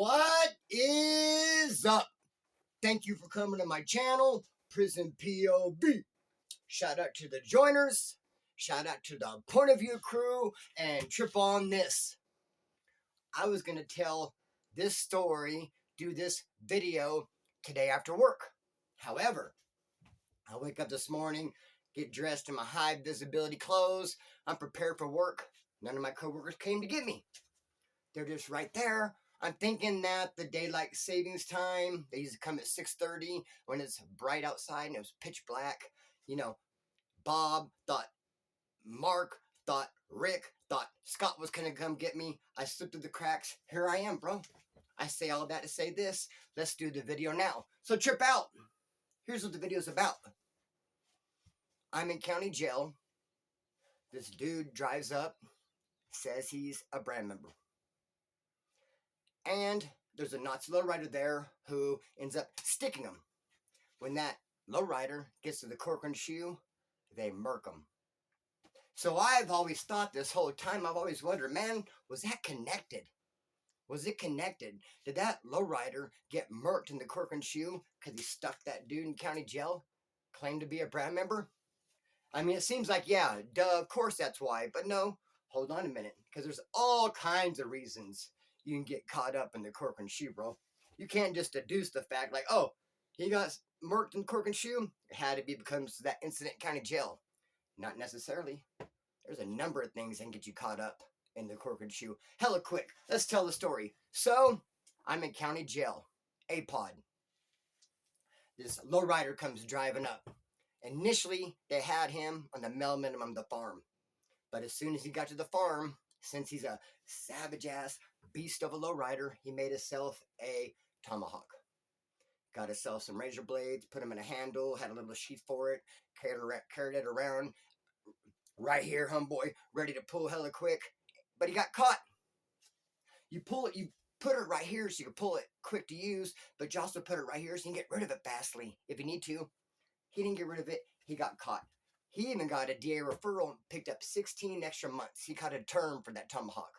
What is up? Thank you for coming to my channel, Prison POV. Shout out to the joiners, shout out to the point of view crew, and trip on this. I was going to tell this story, do this video today after work. However, I wake up this morning, get dressed in my high visibility clothes. I'm prepared for work. None of my coworkers came to get me. They're just right there. I'm thinking that the daylight savings time, they used to come at 6:30 when it's bright outside and it was pitch black. You know, Bob thought Mark thought Rick thought Scott was going to come get me. I slipped through the cracks. Here I am, bro. I say all that to say this. Let's do the video now. So trip out. Here's what the video's about. I'm in county jail. This dude drives up, says he's a brand member. And there's a Nazi lowrider there who ends up sticking him. When that lowrider gets to the cork and shoe, they murk him. So I've always thought this whole time, I've always wondered, man, was that connected? Was it connected? Did that lowrider get murked in the cork and shoe because he stuck that dude in county jail, claimed to be a brand member? I mean, it seems like, yeah, duh, of course that's why. But no, hold on a minute, because there's all kinds of reasons you can get caught up in the cork and shoe, bro. You can't just deduce the fact like, oh, he got murked in the cork and shoe. It had to be because of that incident in county jail. Not necessarily. There's a number of things that can get you caught up in the cork and shoe. Hella quick. Let's tell the story. So, I'm in county jail. A-pod. This lowrider comes driving up. Initially, they had him on the male minimum of the farm. But as soon as he got to the farm, since he's a savage-ass beast of a lowrider, he made himself a tomahawk. Got himself some razor blades, put them in a handle, had a little sheath for it, carried it around right here, homeboy, ready to pull hella quick. But he got caught. You put it right here so you can pull it quick to use, but you also put it right here so you can get rid of it fastly if you need to. He didn't get rid of it. He got caught. He even got a DA referral and picked up 16 extra months. He got a term for that tomahawk.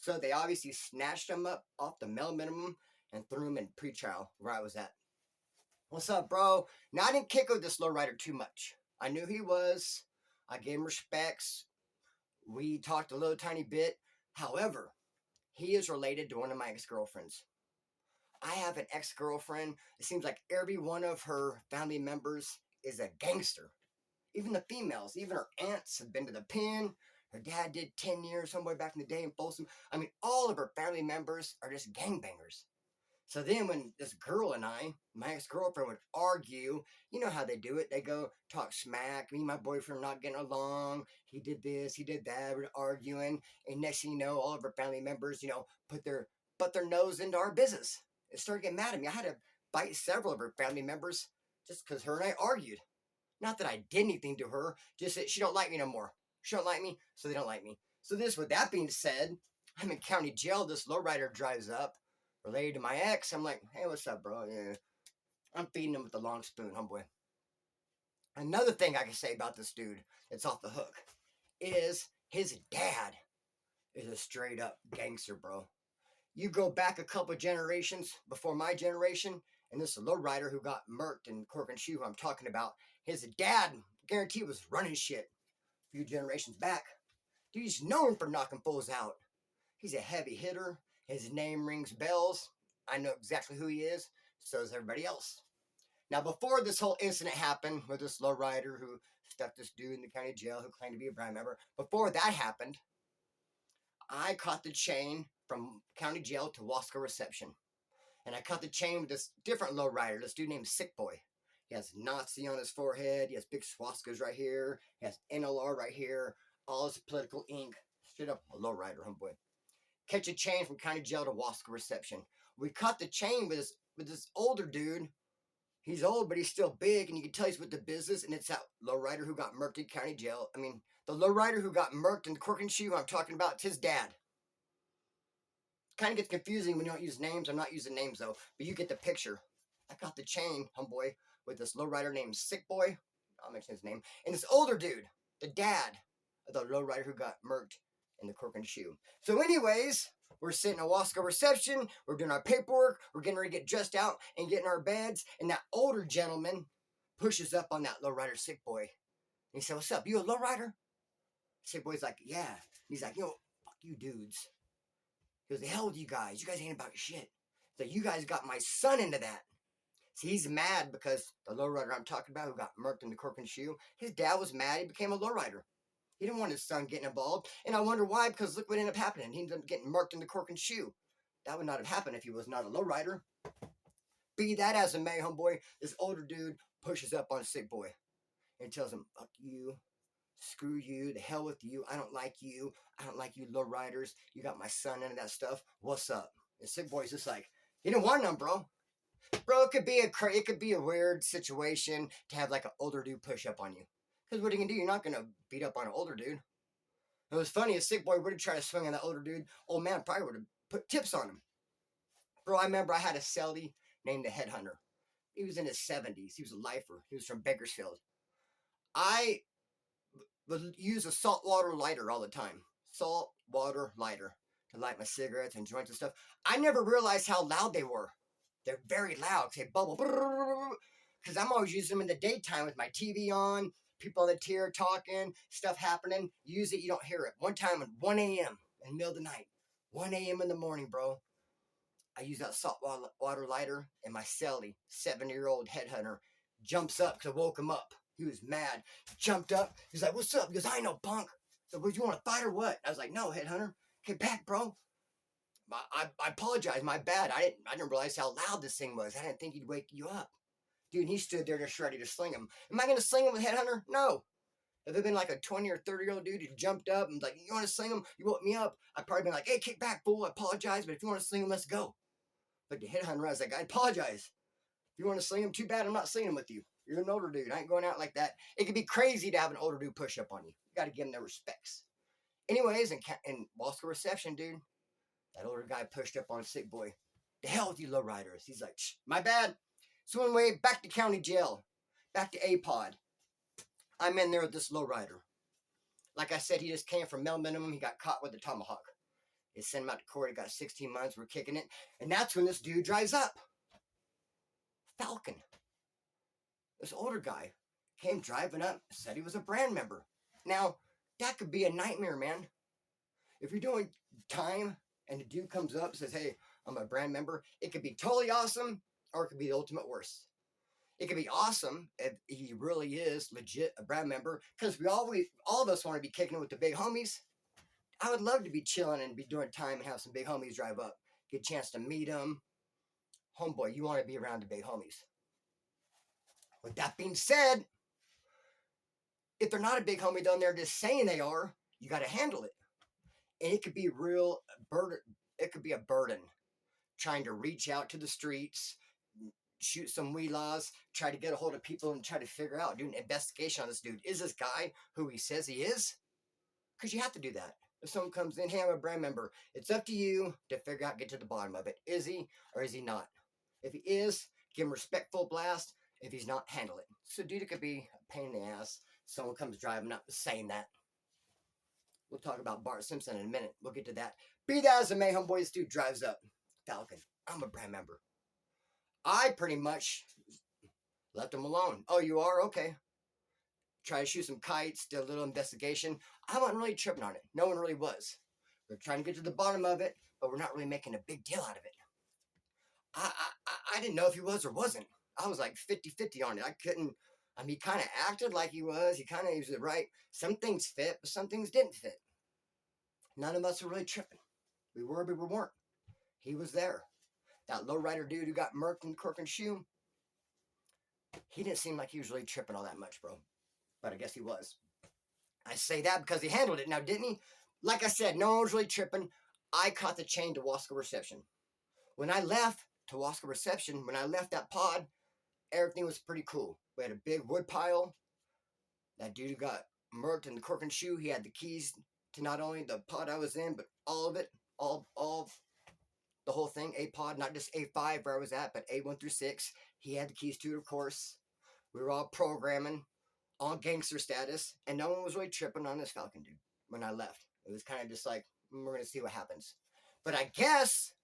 So they obviously snatched him up off the male minimum and threw him in pretrial where I was at. What's up, bro? Now, I didn't kick with this lowrider too much. I knew who he was. I gave him respects. We talked a little tiny bit. However, he is related to one of my ex-girlfriends. I have an ex-girlfriend. It seems like every one of her family members is a gangster. Even the females, even her aunts have been to the pen. Her dad did 10 years somewhere back in the day in Folsom. I mean, all of her family members are just gangbangers. So then when this girl and I, my ex-girlfriend, would argue, you know how they do it. They go talk smack. Me and my boyfriend are not getting along. He did this, he did that. We're arguing. And next thing you know, all of her family members, put their nose into our business. It started getting mad at me. I had to bite several of her family members just because her and I argued. Not that I did anything to her, just that she don't like me no more. She don't like me, so they don't like me. So with that being said, I'm in county jail. This lowrider drives up, related to my ex. I'm like, hey, what's up, bro? Yeah. I'm feeding him with the long spoon, homeboy. Another thing I can say about this dude that's off the hook is his dad is a straight up gangster, bro. You go back a couple generations before my generation, and this lowrider who got murked in cork and shoe who I'm talking about, his dad, guarantee, was running shit a few generations back. Dude, he's known for knocking fools out. He's a heavy hitter. His name rings bells. I know exactly who he is. So does everybody else. Now, before this whole incident happened with this lowrider who stuck this dude in the county jail who claimed to be a brand member, before that happened, I caught the chain from county jail to Wasco reception. And I caught the chain with this different lowrider, this dude named Sick Boy. He has Nazi on his forehead. He has big swastikas right here. He has NLR right here. All his political ink. Straight up a lowrider, homeboy. Catch a chain from county jail to Wasco reception. We caught the chain with this older dude. He's old, but he's still big, and you can tell he's with the business, and it's that lowrider who got murked in county jail. I mean, the lowrider who got murked in the cork and shoe I'm talking about, it's his dad. Kind of gets confusing when you don't use names. I'm not using names, though, but you get the picture. I got the chain, homeboy, with this lowrider named Sick Boy. I'll mention his name. And this older dude, the dad of the lowrider who got murked in the cork and shoe. So anyways, We're sitting at Wasco reception. We're doing our paperwork. We're getting ready to get dressed out and get in our beds. And that older gentleman pushes up on that lowrider sick boy. And he said, "What's up? You a lowrider?" Sick boy's like, "Yeah." He's like, fuck you dudes. He goes, "The hell with you guys. You guys ain't about shit. So you guys got my son into that." See, he's mad because the lowrider I'm talking about who got murked in the cork and shoe, his dad was mad. He became a lowrider. He didn't want his son getting involved. And I wonder why, because look what ended up happening. He ended up getting murked in the cork and shoe. That would not have happened if he was not a lowrider. Be that as it may, homeboy, this older dude pushes up on a sick boy and tells him, "Fuck you. Screw you. The hell with you. I don't like you. I don't like you lowriders. You got my son into that stuff. What's up?" And sick boy's just like, "You didn't want none, bro." Bro, it could be a weird situation to have like an older dude push up on you. Because what are you gonna do? You're not gonna beat up on an older dude. It was funny, a sick boy would have tried to swing on that older dude. Old man probably would have put tips on him. Bro, I remember I had a cellie named the Headhunter. He was in his 70s. He was a lifer. He was from Bakersfield. I would use a saltwater lighter all the time. Saltwater lighter to light my cigarettes and joints and stuff. I never realized how loud they were. They're very loud. They bubble. Because I'm always using them in the daytime with my TV on, people on the tier talking, stuff happening. Use it, you don't hear it. One time at 1 a.m. in the middle of the night, 1 a.m. in the morning, bro, I use that salt water lighter, and my celly, 70-year-old headhunter, jumps up because I woke him up. He was mad. Jumped up. He's like, "What's up?" He goes, "I ain't no punk." So, "Would you want to fight or what?" I was like, "No, headhunter. Get back, bro." I apologize. My bad. I didn't realize how loud this thing was. I didn't think he'd wake you up. Dude, he stood there just ready to sling him. Am I going to sling him with Headhunter? No. If it had been like a 20 or 30-year-old dude who jumped up and was like, "You want to sling him? You woke me up." I'd probably been like, "Hey, kick back, fool. I apologize, but if you want to sling him, let's go." But the Headhunter, I was like, "I apologize. If you want to sling him, too bad. I'm not slinging him with you. You're an older dude. I ain't going out like that." It could be crazy to have an older dude push up on you. You got to give them their respects. Anyways, in Wasco reception, dude, that older guy pushed up on a sick boy. "The hell with you lowriders." He's like, "Shh, my bad." So anyway, back to county jail. Back to A-Pod. I'm in there with this lowrider. Like I said, he just came from male minimum. He got caught with a tomahawk. They sent him out to court. He got 16 months. We're kicking it. And that's when this dude drives up. Falcon. This older guy came driving up, said he was a brand member. Now, that could be a nightmare, man. If you're doing time and the dude comes up and says, "Hey, I'm a brand member," it could be totally awesome, or it could be the ultimate worst. It could be awesome if he really is legit a brand member, because all of us want to be kicking it with the big homies. I would love to be chilling and be doing time and have some big homies drive up, get a chance to meet them. Homeboy, you want to be around the big homies. With that being said, if they're not a big homie down there just saying they are, you got to handle it. And it could be real burden. It could be a burden trying to reach out to the streets, shoot some wheelaws, try to get a hold of people and try to figure out, do an investigation on this dude. Is this guy who he says he is? Because you have to do that. If someone comes in, "Hey, I'm a brand member," it's up to you to figure out, get to the bottom of it. Is he or is he not? If he is, give him a respectful blast. If he's not, handle it. So, dude, it could be a pain in the ass. Someone comes driving up saying that. We'll talk about Bart Simpson in a minute. We'll get to that. Be that as it may, homeboy, this dude drives up. "Falcon, I'm a brand member." I pretty much left him alone. "Oh, you are? Okay." Try to shoot some kites, did a little investigation. I wasn't really tripping on it. No one really was. We're trying to get to the bottom of it, but we're not really making a big deal out of it. I didn't know if he was or wasn't. I was like 50-50 on it. I couldn't. I mean, he kind of acted like he was. He was right. Some things fit, but some things didn't fit. None of us were really tripping. We were, but we weren't. He was there. That lowrider dude who got murked in the cork and shoe, he didn't seem like he was really tripping all that much, bro. But I guess he was. I say that because he handled it now, didn't he? Like I said, no one was really tripping. I caught the chain to Wasco reception. When I left to Wasco reception, when I left that pod, everything was pretty cool. We had a big wood pile. That dude who got murked in the cork and shoe, he had the keys to not only the pod I was in, but all of it, all the whole thing, A-pod, not just A5 where I was at, but A1 through 6. He had the keys to it, of course. We were all programming on gangster status, and no one was really tripping on this Falcon dude when I left. It was kind of just like, we're going to see what happens. But I guess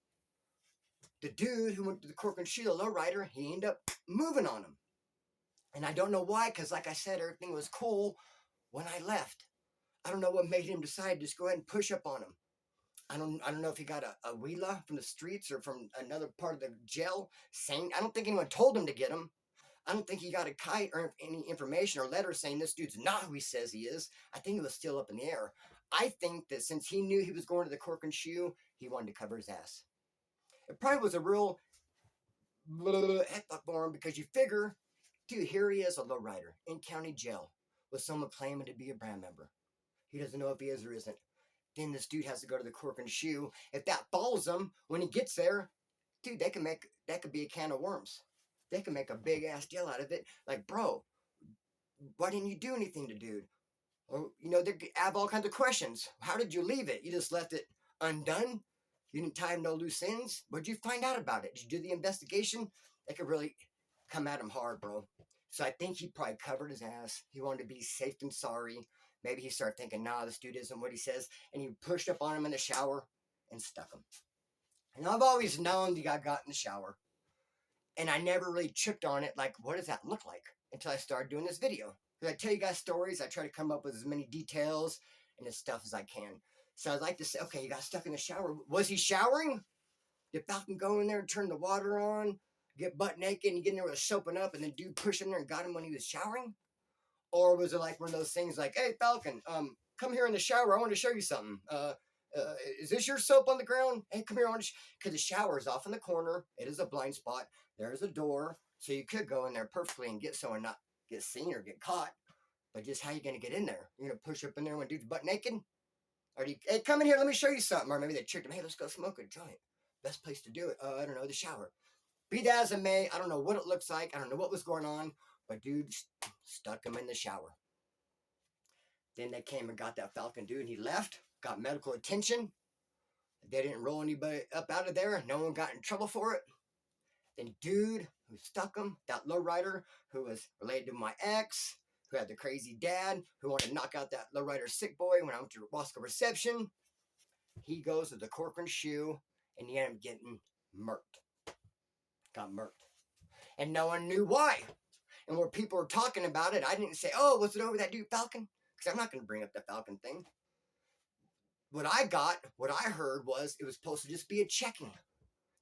the dude who went to the Cork and Shoe, the lowrider, he ended up moving on him. And I don't know why, because like I said, everything was cool when I left. I don't know what made him decide to just go ahead and push up on him. I don't know if he got a wheeler from the streets or from another part of the jail saying, I don't think anyone told him to get him. I don't think he got a kite or any information or letter saying this dude's not who he says he is. I think it was still up in the air. I think that since he knew he was going to the Cork and Shoe, he wanted to cover his ass. It probably was a real headfuck for him because you figure, dude, here he is, a lowrider in county jail with someone claiming to be a brand member. He doesn't know if he is or isn't. Then this dude has to go to the Cork and Shoe. If that follows him when he gets there, dude, that could be a can of worms. They can make a big ass deal out of it. Like, bro, why didn't you do anything to dude? Or, they have all kinds of questions. How did you leave it? You just left it undone? You didn't tie him no loose ends? What'd you find out about it? Did you do the investigation? That could really come at him hard, bro. So I think he probably covered his ass. He wanted to be safe and sorry. Maybe he started thinking, nah, this dude isn't what he says. And he pushed up on him in the shower and stuck him. And I've always known the guy got in the shower. And I never really tripped on it, like, what does that look like? Until I started doing this video. Because I tell you guys stories, I try to come up with as many details and as stuff as I can. So I'd like to say, okay, you got stuck in the shower. Was he showering? Did Falcon go in there and turn the water on, get butt naked and get in there with soaping up, and then dude push in there and got him when he was showering? Or was it like one of those things like, hey, Falcon, come here in the shower. I want to show you something. Is this your soap on the ground? Hey, come here. Because the shower is off in the corner. It is a blind spot. There's a door. So you could go in there perfectly and get someone not get seen or get caught. But just how you going to get in there? You're going to push up in there when dude's butt naked? Or do you, hey, come in here. Let me show you something. Or maybe they tricked him. Hey, let's go smoke a joint. Best place to do it. I don't know, the shower. Be that as it may, I don't know what it looks like. I don't know what was going on. But dude stuck him in the shower. Then they came and got that Falcon dude. He left. Got medical attention. They didn't roll anybody up out of there. No one got in trouble for it. Then dude who stuck him, that lowrider who was related to my ex, who had the crazy dad, who wanted to knock out that lowrider sick boy when I went to Wasco reception, he goes to the Cork and Shoe and he ended up getting murked. Got murked. And no one knew why. And where people were talking about it, I didn't say, oh, was it over that dude Falcon? Because I'm not going to bring up the Falcon thing. What I heard was it was supposed to just be a checking.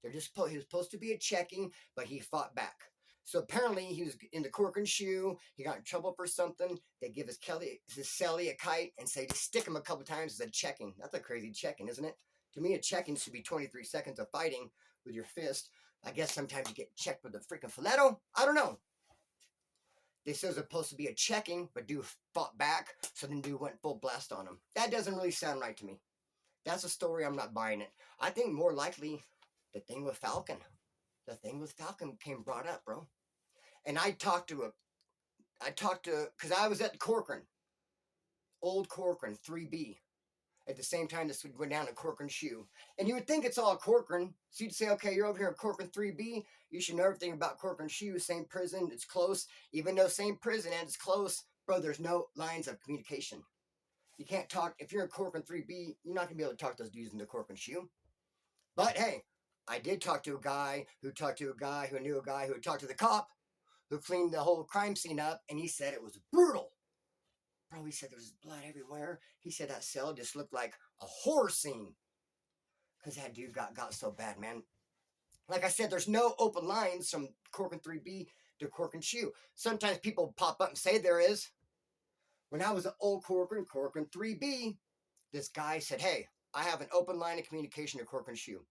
He was supposed to be a checking, but he fought back. So apparently he was in the Cork and Shoe. He got in trouble for something. They give his celly a kite and say to stick him a couple times as a checking. That's a crazy checking, isn't it? To me, a checking should be 23 seconds of fighting with your fist. I guess sometimes you get checked with a freaking stiletto. I don't know. They said it was supposed to be a checking, but dude fought back, so then dude went full blast on him. That doesn't really sound right to me. That's a story, I'm not buying it. I think more likely the thing with Falcon. The thing with Falcon came brought up, bro. And I talked to, because I was at Corcoran, old Corcoran, 3B, at the same time this would go down to Corcoran Shoe. And you would think it's all Corcoran, so you'd say, okay, you're over here at Corcoran 3B, you should know everything about Corcoran Shoe, same prison, it's close. Even though same prison and it's close, bro, there's no lines of communication. You can't talk, if you're in Corcoran 3B, you're not going to be able to talk to those dudes in the Corcoran Shoe. But hey, I did talk to a guy who talked to a guy who knew a guy who had talked to the cop who cleaned the whole crime scene up, and he said it was brutal. Bro, he said there was blood everywhere. He said that cell just looked like a horror scene. Because that dude got so bad, man. Like I said, there's no open lines from Corcoran 3B to Corcoran Shoe. Sometimes people pop up and say there is. When I was at old Corcoran 3B, this guy said, hey, I have an open line of communication to Corcoran Shoe.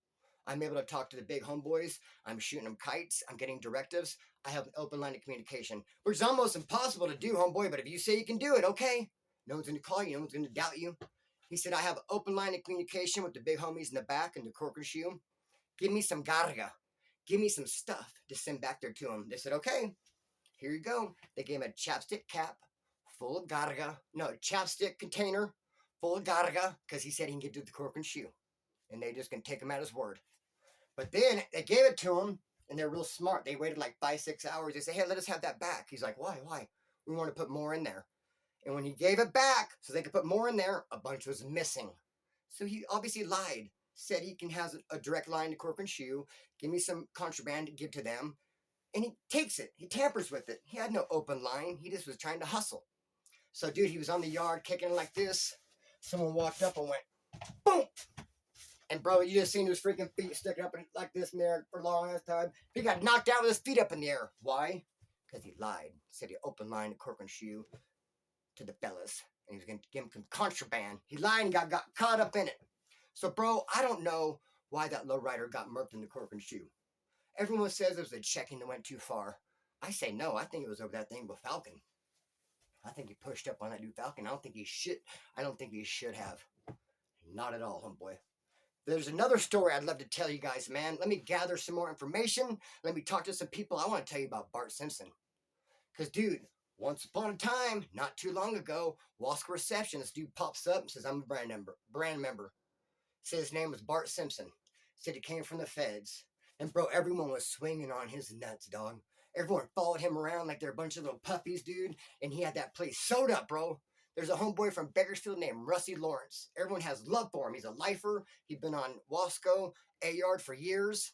I'm able to talk to the big homeboys. I'm shooting them kites. I'm getting directives. I have an open line of communication, which is almost impossible to do, homeboy. But if you say you can do it, okay. No one's going to call you. No one's going to doubt you. He said, I have an open line of communication with the big homies in the back and the Corcoran Shoe. Give me some garga. Give me some stuff to send back there to him. They said, okay, here you go. They gave him a chapstick cap full of garga. No, chapstick container full of garga because he said he can get to the Corcoran Shoe. And they just can take him at his word. But then they gave it to him, and they're real smart. They waited like 5-6 hours. They say, hey, let us have that back. He's like, why? We want to put more in there. And when he gave it back so they could put more in there, a bunch was missing. So he obviously lied. said he can has a direct line to Corcoran Shoe, give me some contraband to give to them, and he takes it. He tampers with it. He had no open line. He just was trying to hustle. So, dude, he was on the yard kicking it like this. Someone walked up and went, boom! And, bro, you just seen his freaking feet sticking up like this in there for a long ass time. He got knocked out with his feet up in the air. Why? Because he lied. Said he open line to Corcoran Shoe to the fellas. And he was going to give him some contraband. He lied and got caught up in it. So, bro, I don't know why that lowrider got murked in the Corcoran Shoe. Everyone says it was a checking that went too far. I say no. I think it was over that thing with Falcon. I think he pushed up on that new Falcon. I don't think he should have. Not at all, homeboy. There's another story I'd love to tell you guys, man. Let me gather some more information. Let me talk to some people. I want to tell you about Bart Simpson. Because, dude, once upon a time, not too long ago, Wasco Reception, this dude pops up and says, I'm a brand member. Said his name was Bart Simpson. Said he came from the feds. And, bro, everyone was swinging on his nuts, dog. Everyone followed him around like they're a bunch of little puppies, dude. And he had that place sewed up, bro. There's a homeboy from Bakersfield named Rusty Lawrence. Everyone has love for him. He's a lifer. He's been on Wasco, A-Yard for years.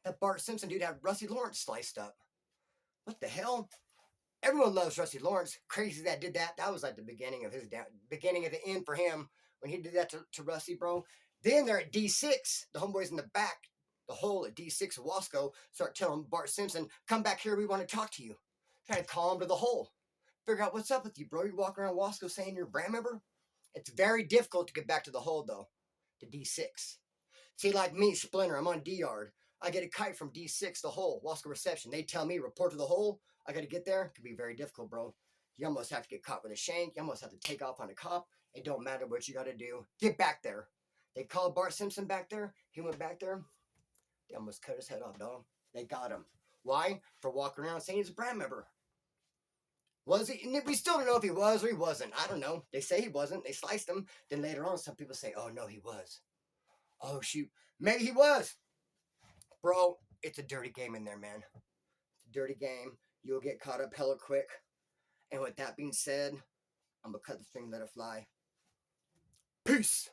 That Bart Simpson dude had Rusty Lawrence sliced up. What the hell? Everyone loves Rusty Lawrence. Crazy that did that. That was like the beginning of beginning of the end for him when he did that to Rusty, bro. Then they're at D6. The homeboys in the back, the hole at D6 of Wasco, start telling Bart Simpson, come back here, we want to talk to you. Trying to call him to the hole. Figure out what's up with you, bro. You walk around Wasco saying you're a brand member? It's very difficult to get back to the hole, though, to D6. See, like me, Splinter, I'm on D-Yard. I get a kite from D6, the hole, Wasco Reception. They tell me, report to the hole. I got to get there. It could be very difficult, bro. You almost have to get caught with a shank. You almost have to take off on a cop. It don't matter what you got to do. Get back there. They called Bart Simpson back there. He went back there. They almost cut his head off, dog. They got him. Why? For walking around saying he's a brand member. Was he? We still don't know if he was or he wasn't. I don't know. They say he wasn't. They sliced him. Then later on, some people say, oh, no, he was. Oh, shoot. Maybe he was. Bro, it's a dirty game in there, man. It's a dirty game. You'll get caught up hella quick. And with that being said, I'm going to cut the thing and let it fly. Peace.